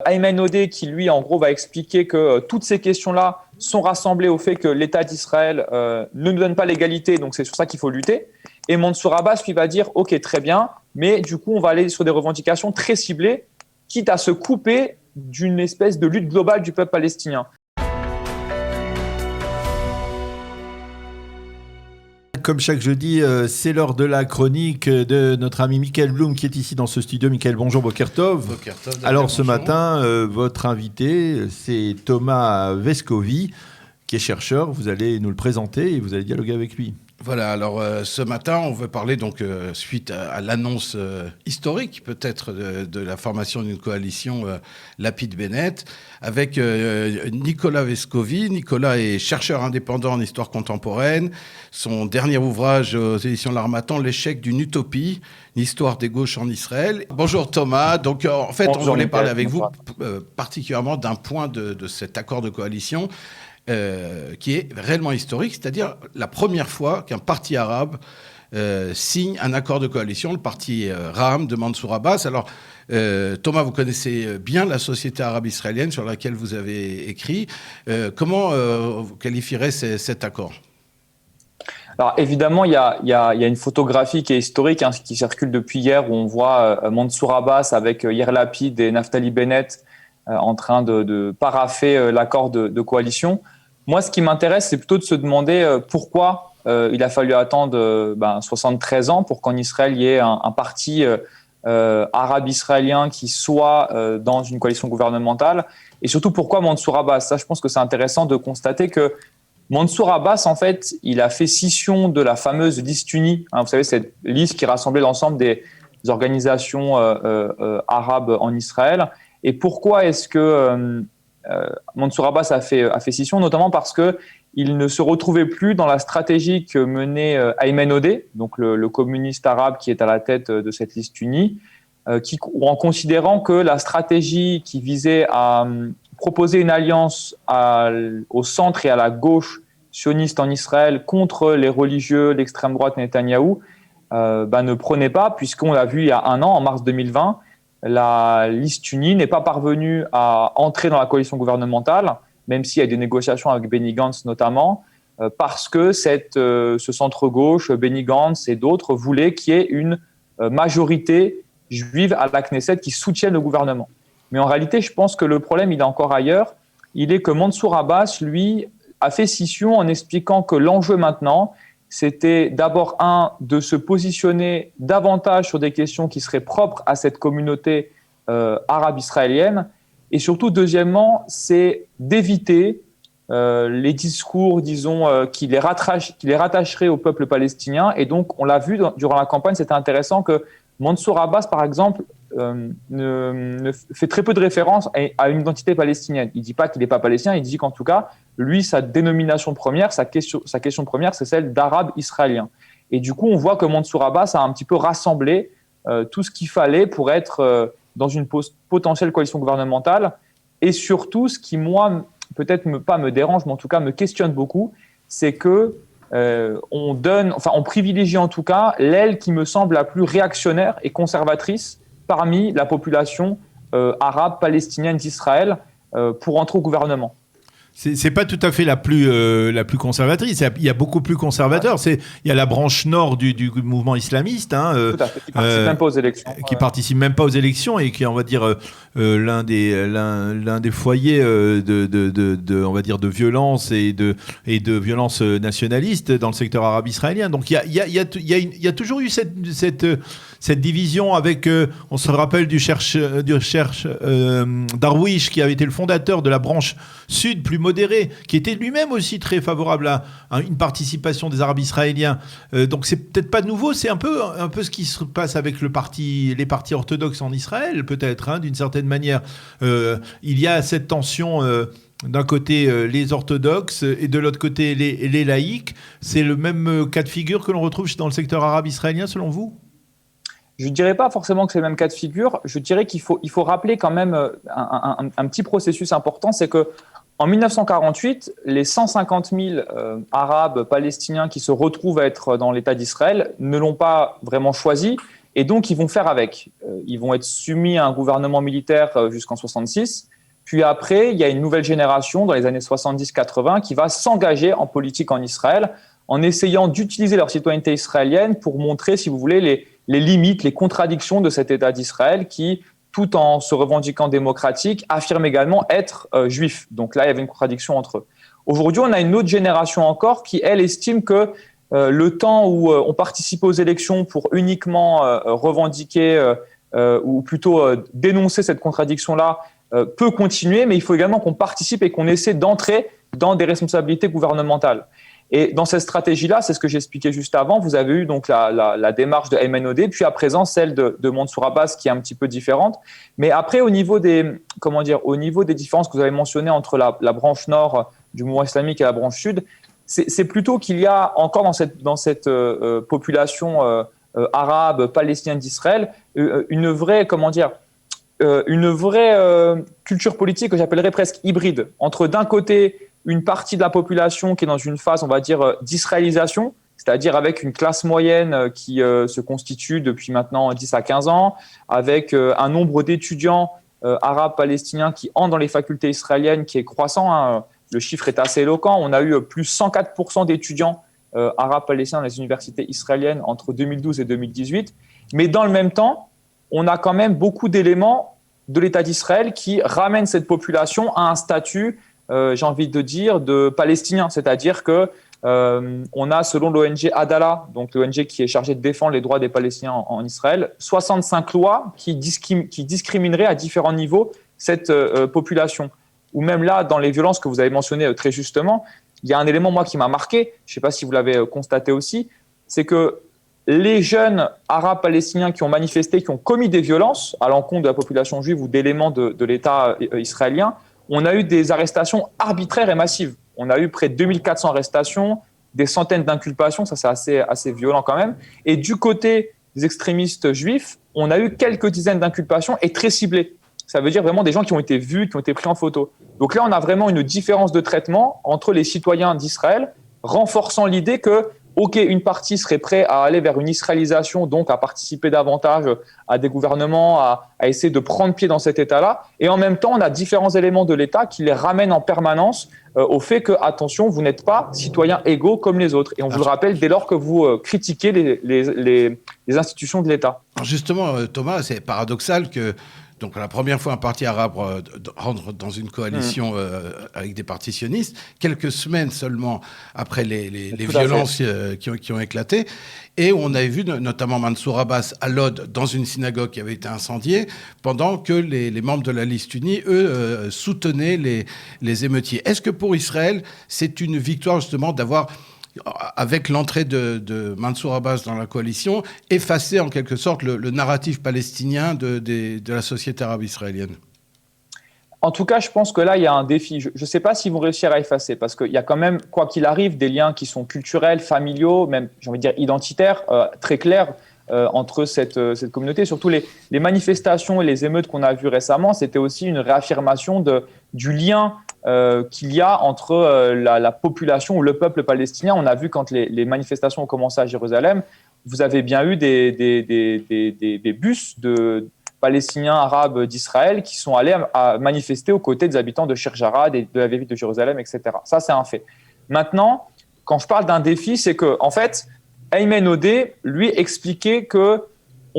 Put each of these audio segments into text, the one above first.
Ayman Odeh qui, lui, en gros, va expliquer que toutes ces questions-là sont rassemblées au fait que l'État d'Israël ne nous donne pas l'égalité, donc c'est sur ça qu'il faut lutter. Et Mansour Abbas, lui, va dire « Ok, très bien, mais du coup, on va aller sur des revendications très ciblées, quitte à se couper d'une espèce de lutte globale du peuple palestinien. » Comme chaque jeudi, c'est l'heure de la chronique de notre ami Michael Blum qui est ici dans ce studio. Michael, bonjour, Boker Tov. Alors ce matin, votre invité, c'est Thomas Vescovi, qui est chercheur. Vous allez nous le présenter et vous allez dialoguer avec lui. Voilà, alors ce matin, on veut parler donc suite à l'annonce historique peut-être de la formation d'une coalition Lapid-Bennett avec Nicolas Vescovi. Nicolas est chercheur indépendant en histoire contemporaine. Son dernier ouvrage aux éditions L'Harmattan, L'échec d'une utopie, une histoire des gauches en Israël. Bonjour Thomas, donc en fait on voulait parler avec vous particulièrement d'un point de cet accord de coalition qui est réellement historique, c'est-à-dire la première fois qu'un parti arabe signe un accord de coalition, le parti Ra'am de Mansour Abbas. Alors, Thomas, vous connaissez bien la société arabe israélienne sur laquelle vous avez écrit. Comment vous qualifierez cet accord ? Alors évidemment, il y a une photographie qui est historique, qui circule depuis hier, où on voit Mansour Abbas avec Yair Lapid et Naftali Bennett en train de parapher l'accord de coalition. Moi, ce qui m'intéresse, c'est plutôt de se demander pourquoi il a fallu attendre 73 ans pour qu'en Israël, il y ait un parti arabe israélien qui soit dans une coalition gouvernementale. Et surtout, pourquoi Mansour Abbas ? Ça, je pense que c'est intéressant de constater que Mansour Abbas, en fait, il a fait scission de la fameuse liste unie. Vous savez, cette liste qui rassemblait l'ensemble des organisations arabes en Israël. Et pourquoi est-ce que Mansour Abbas a fait scission, notamment parce qu'il ne se retrouvait plus dans la stratégie que menait Ayman Odeh, donc le communiste arabe qui est à la tête de cette liste unie, en considérant que la stratégie qui visait à proposer une alliance au centre et à la gauche sioniste en Israël contre les religieux, l'extrême droite Netanyahou, ne prenait pas, puisqu'on l'a vu il y a un an, en mars 2020, la liste unie n'est pas parvenue à entrer dans la coalition gouvernementale, même s'il y a des négociations avec Benny Gantz notamment, parce que ce centre-gauche, Benny Gantz et d'autres, voulaient qu'il y ait une majorité juive à la Knesset qui soutienne le gouvernement. Mais en réalité, je pense que le problème, il est encore ailleurs. Il est que Mansour Abbas, lui, a fait scission en expliquant que l'enjeu maintenant, c'était d'abord, de se positionner davantage sur des questions qui seraient propres à cette communauté arabe israélienne. Et surtout, deuxièmement, c'est d'éviter les discours, disons, qui les rattacheraient au peuple palestinien. Et donc, on l'a vu durant la campagne, c'était intéressant que Mansour Abbas, par exemple, ne fait très peu de références à une identité palestinienne. Il ne dit pas qu'il n'est pas palestinien, il dit qu'en tout cas, lui, sa dénomination première, sa question première, c'est celle d'arabe israélien. Et du coup, on voit que Mansour Abbas a un petit peu rassemblé tout ce qu'il fallait pour être dans une potentielle coalition gouvernementale. Et surtout, ce qui, moi, peut-être pas me dérange, mais en tout cas me questionne beaucoup, c'est que on privilégie en tout cas l'aile qui me semble la plus réactionnaire et conservatrice parmi la population arabe palestinienne d'Israël pour entrer au gouvernement. C'est pas tout à fait la plus conservatrice. Il y a beaucoup plus conservateur. Il y a la branche nord du mouvement islamiste, tout à fait, qui participe même pas aux élections. Qui participe même pas aux élections et qui est, on va dire, l'un des foyers on va dire, de violence et de violence nationaliste dans le secteur arabe israélien. Donc il y a toujours eu cette division avec, on se rappelle du cherche Darwish, qui avait été le fondateur de la branche sud plus modéré, qui était lui-même aussi très favorable à une participation des Arabes israéliens. Donc c'est peut-être pas nouveau, c'est un peu ce qui se passe avec les partis orthodoxes en Israël, peut-être, d'une certaine manière. Il y a cette tension d'un côté les orthodoxes et de l'autre côté les laïcs. C'est le même cas de figure que l'on retrouve dans le secteur arabe israélien, selon vous ? Je ne dirais pas forcément que c'est le même cas de figure. Je dirais qu'il faut rappeler quand même un petit processus important, c'est que en 1948, les 150 000 Arabes palestiniens qui se retrouvent à être dans l'État d'Israël ne l'ont pas vraiment choisi. Et donc, ils vont faire avec. Ils vont être soumis à un gouvernement militaire jusqu'en 66. Puis après, il y a une nouvelle génération dans les années 70-80 qui va s'engager en politique en Israël en essayant d'utiliser leur citoyenneté israélienne pour montrer, si vous voulez, les limites, les contradictions de cet État d'Israël qui, tout en se revendiquant démocratique, affirme également être juif. Donc là, il y avait une contradiction entre eux. Aujourd'hui, on a une autre génération encore qui, elle, estime que le temps où on participait aux élections pour uniquement revendiquer ou plutôt dénoncer cette contradiction-là peut continuer, mais il faut également qu'on participe et qu'on essaie d'entrer dans des responsabilités gouvernementales. Et dans cette stratégie-là, c'est ce que j'expliquais juste avant, vous avez eu donc la démarche de Ayman Odeh, puis à présent celle de Mansour Abbas qui est un petit peu différente. Mais après, au niveau des différences que vous avez mentionnées entre la branche nord du mouvement islamique et la branche sud, c'est plutôt qu'il y a encore dans cette population arabe, palestinienne d'Israël, une vraie culture politique que j'appellerais presque hybride, entre d'un côté une partie de la population qui est dans une phase, on va dire, d'israélisation, c'est-à-dire avec une classe moyenne qui se constitue depuis maintenant 10 à 15 ans, avec un nombre d'étudiants arabes palestiniens qui entrent dans les facultés israéliennes qui est croissant, hein. Le chiffre est assez éloquent. On a eu plus 104% d'étudiants arabes palestiniens dans les universités israéliennes entre 2012 et 2018. Mais dans le même temps, on a quand même beaucoup d'éléments de l'État d'Israël qui ramènent cette population à un statut, j'ai envie de dire, de palestinien. C'est-à-dire que on a, selon l'ONG Adala, donc l'ONG qui est chargée de défendre les droits des Palestiniens en Israël, 65 lois qui discrimineraient à différents niveaux cette population. Ou même là, dans les violences que vous avez mentionnées très justement, il y a un élément, moi, qui m'a marqué, je ne sais pas si vous l'avez constaté aussi, c'est que les jeunes arabes palestiniens qui ont manifesté, qui ont commis des violences à l'encontre de la population juive ou d'éléments de l'État israélien, on a eu des arrestations arbitraires et massives. On a eu près de 2400 arrestations, des centaines d'inculpations, ça c'est assez violent quand même. Et du côté des extrémistes juifs, on a eu quelques dizaines d'inculpations et très ciblées. Ça veut dire vraiment des gens qui ont été vus, qui ont été pris en photo. Donc là, on a vraiment une différence de traitement entre les citoyens d'Israël, renforçant l'idée que, OK, une partie serait prête à aller vers une israélisation, donc à participer davantage à des gouvernements, à essayer de prendre pied dans cet État-là. Et en même temps, on a différents éléments de l'État qui les ramènent en permanence au fait que, attention, vous n'êtes pas citoyens égaux comme les autres. Et on vous le rappelle dès lors que vous critiquez les institutions de l'État. Alors justement, Thomas, c'est paradoxal que donc la première fois un parti arabe rentre dans une coalition avec des partis sionistes, quelques semaines seulement après les violences qui ont éclaté. Et on avait vu notamment Mansour Abbas à Lod dans une synagogue qui avait été incendiée, pendant que les membres de la liste unie, eux, soutenaient les émeutiers. Est-ce que pour Israël, c'est une victoire justement d'avoir, avec l'entrée de Mansour Abbas dans la coalition, effacer en quelque sorte le narratif palestinien de la société arabe israélienne? En tout cas, je pense que là, il y a un défi. Je ne sais pas s'ils vont réussir à effacer, parce qu'il y a quand même, quoi qu'il arrive, des liens qui sont culturels, familiaux, même, j'ai envie de dire, identitaires, très clairs entre cette communauté. Surtout les manifestations et les émeutes qu'on a vues récemment, c'était aussi une réaffirmation du lien qu'il y a entre la population ou le peuple palestinien. On a vu quand les manifestations ont commencé à Jérusalem, vous avez bien eu des bus de Palestiniens arabes d'Israël qui sont allés à manifester aux côtés des habitants de Sheikh Jarrah et de la ville de Jérusalem, etc. Ça, c'est un fait. Maintenant, quand je parle d'un défi, c'est que, en fait, Ayman Odeh, lui, expliquait qu'on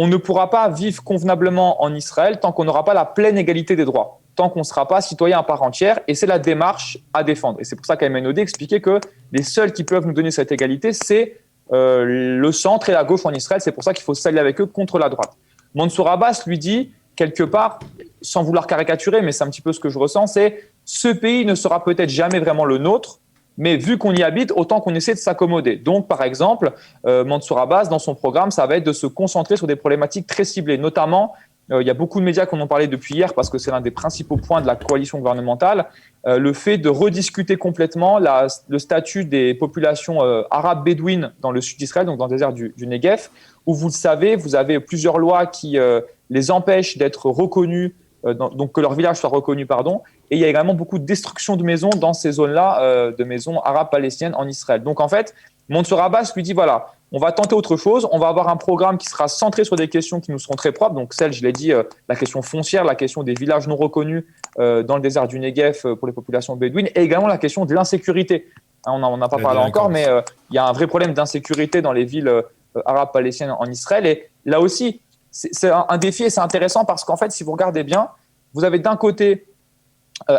ne pourra pas vivre convenablement en Israël tant qu'on n'aura pas la pleine égalité des droits, tant qu'on ne sera pas citoyen à part entière, et c'est la démarche à défendre. Et c'est pour ça qu'Ayman Odeh expliquait que les seuls qui peuvent nous donner cette égalité, c'est le centre et la gauche en Israël. C'est pour ça qu'il faut s'allier avec eux contre la droite. Mansour Abbas lui dit, quelque part, sans vouloir caricaturer, mais c'est un petit peu ce que je ressens, c'est ce pays ne sera peut-être jamais vraiment le nôtre, mais vu qu'on y habite, autant qu'on essaie de s'accommoder. Donc, par exemple, Mansour Abbas, dans son programme, ça va être de se concentrer sur des problématiques très ciblées. Notamment, il y a beaucoup de médias qui en ont parlé depuis hier parce que c'est l'un des principaux points de la coalition gouvernementale, le fait de rediscuter complètement le statut des populations arabes bédouines dans le sud d'Israël, donc dans le désert du Negev, où vous le savez, vous avez plusieurs lois qui les empêchent d'être reconnus, donc que leur village soit reconnu, pardon. Et il y a également beaucoup de destruction de maisons dans ces zones-là, de maisons arabes palestiniennes en Israël. Donc en fait, Mansour Abbas lui dit, voilà, on va tenter autre chose. On va avoir un programme qui sera centré sur des questions qui nous seront très propres. Donc, je l'ai dit, la question foncière, la question des villages non reconnus dans le désert du Negev pour les populations bédouines, et également la question de l'insécurité. On n'en a pas parlé encore, mais il y a un vrai problème d'insécurité dans les villes arabes palestiniennes en Israël. Et là aussi, c'est un défi et c'est intéressant parce qu'en fait, si vous regardez bien, vous avez d'un côté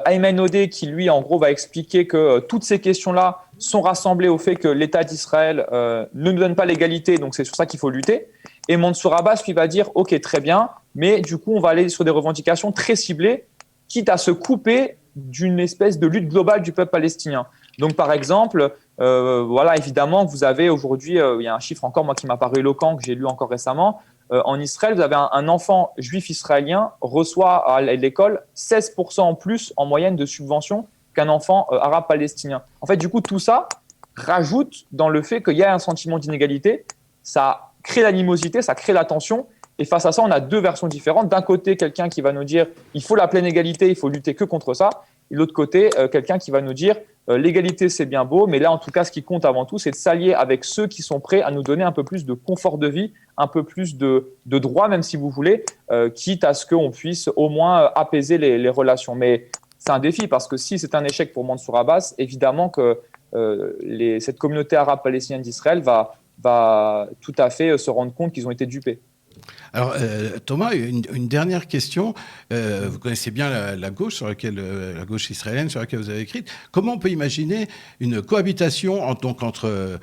Ayman Odeh qui, lui, en gros, va expliquer que toutes ces questions-là sont rassemblées au fait que l'État d'Israël ne nous donne pas l'égalité, donc c'est sur ça qu'il faut lutter. Et Mansour Abbas, lui, va dire « Ok, très bien, mais du coup, on va aller sur des revendications très ciblées, quitte à se couper d'une espèce de lutte globale du peuple palestinien. » Donc, par exemple, voilà, évidemment, vous avez aujourd'hui, il y a un chiffre encore, moi, qui m'a paru éloquent, que j'ai lu encore récemment. En Israël, vous avez un enfant juif israélien reçoit à l'école 16% en plus en moyenne de subventions qu'un enfant arabe palestinien. En fait, du coup, tout ça rajoute dans le fait qu'il y a un sentiment d'inégalité. Ça crée l'animosité, ça crée la tension. Et face à ça, on a deux versions différentes. D'un côté, quelqu'un qui va nous dire il faut la pleine égalité, il faut lutter que contre ça. Et de l'autre côté, quelqu'un qui va nous dire l'égalité, c'est bien beau, mais là, en tout cas, ce qui compte avant tout, c'est de s'allier avec ceux qui sont prêts à nous donner un peu plus de confort de vie, un peu plus de droits, même si vous voulez, quitte à ce qu'on puisse au moins apaiser les relations. Mais c'est un défi parce que si c'est un échec pour Mansour Abbas, évidemment que cette communauté arabe palestinienne d'Israël va tout à fait se rendre compte qu'ils ont été dupés. Alors, Thomas, une dernière question. Vous connaissez bien la gauche sur laquelle, la gauche israélienne sur laquelle vous avez écrit. Comment on peut imaginer une cohabitation entre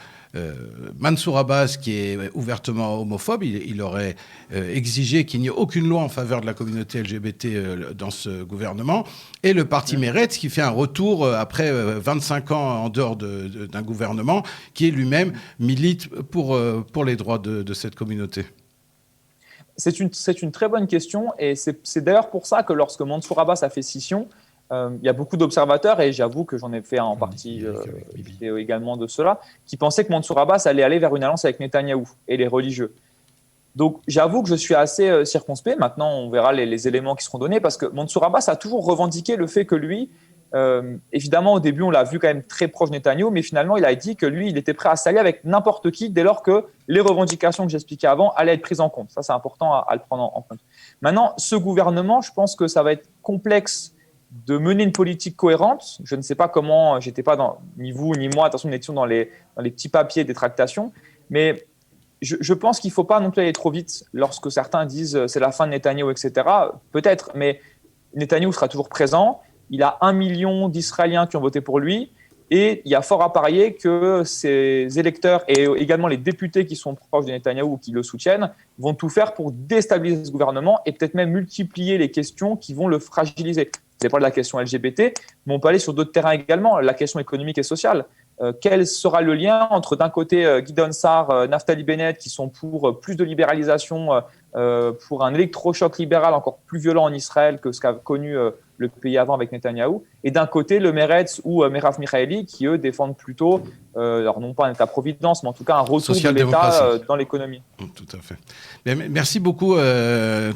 Mansour Abbas, qui est ouvertement homophobe, il aurait exigé qu'il n'y ait aucune loi en faveur de la communauté LGBT dans ce gouvernement, et le parti Meretz, qui fait un retour après 25 ans en dehors d'un gouvernement, qui lui-même milite pour les droits de cette communauté. C'est une très bonne question et c'est d'ailleurs pour ça que lorsque Mansour Abbas a fait scission, il y a beaucoup d'observateurs, et j'avoue que j'en ai fait en partie également de ceux-là, qui pensaient que Mansour Abbas allait aller vers une alliance avec Netanyahou et les religieux. Donc j'avoue que je suis assez circonspect. Maintenant, on verra les éléments qui seront donnés, parce que Mansour Abbas a toujours revendiqué le fait que lui, évidemment au début on l'a vu quand même très proche de Netanyahou, mais finalement il a dit que lui il était prêt à s'allier avec n'importe qui dès lors que les revendications que j'expliquais avant allaient être prises en compte. Ça c'est important à le prendre en compte. Maintenant, ce gouvernement, je pense que ça va être complexe de mener une politique cohérente. Je ne sais pas comment, j'étais pas ni vous ni moi, attention, nous étions dans les petits papiers des tractations, mais je pense qu'il ne faut pas non plus aller trop vite lorsque certains disent c'est la fin de Netanyahou, etc. Peut-être, mais Netanyahou sera toujours présent. Il a 1 million d'Israéliens qui ont voté pour lui, et il y a fort à parier que ses électeurs et également les députés qui sont proches de Netanyahou ou qui le soutiennent vont tout faire pour déstabiliser ce gouvernement et peut-être même multiplier les questions qui vont le fragiliser. C'est pas de la question LGBT, mais on peut aller sur d'autres terrains également, la question économique et sociale. Quel sera le lien entre, d'un côté, Gideon Sa'ar, Naftali Bennett, qui sont pour plus de libéralisation, pour un électrochoc libéral encore plus violent en Israël que ce qu'a connu le pays avant avec Netanyahou, et d'un côté, le Meretz ou Merav Michaeli, qui, eux, défendent plutôt, alors non pas un État-providence, mais en tout cas un retour de l'État dans l'économie. Tout à fait. Bien, merci beaucoup,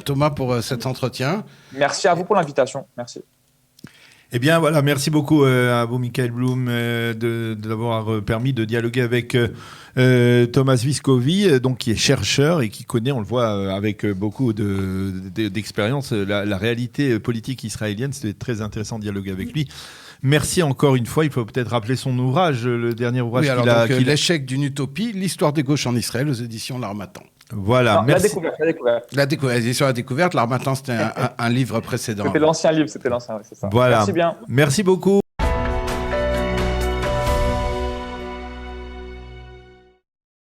Thomas, pour cet entretien. Merci à vous pour l'invitation. Merci. Eh bien, voilà, merci beaucoup à vous, Michael Blum, de l'avoir permis de dialoguer avec Thomas Viscovi, donc, qui est chercheur et qui connaît, on le voit, avec beaucoup d'expérience, la réalité politique israélienne. C'était très intéressant de dialoguer avec lui. Merci encore une fois. Il faut peut-être rappeler son ouvrage, le dernier ouvrage qu'il a... L'échec d'une utopie, l'histoire des gauches en Israël, aux éditions L'Harmattan. Voilà, non, merci. La découverte. L'Harmattan, c'était un livre précédent. C'était l'ancien livre, c'est ça. Voilà. Merci bien. Merci beaucoup.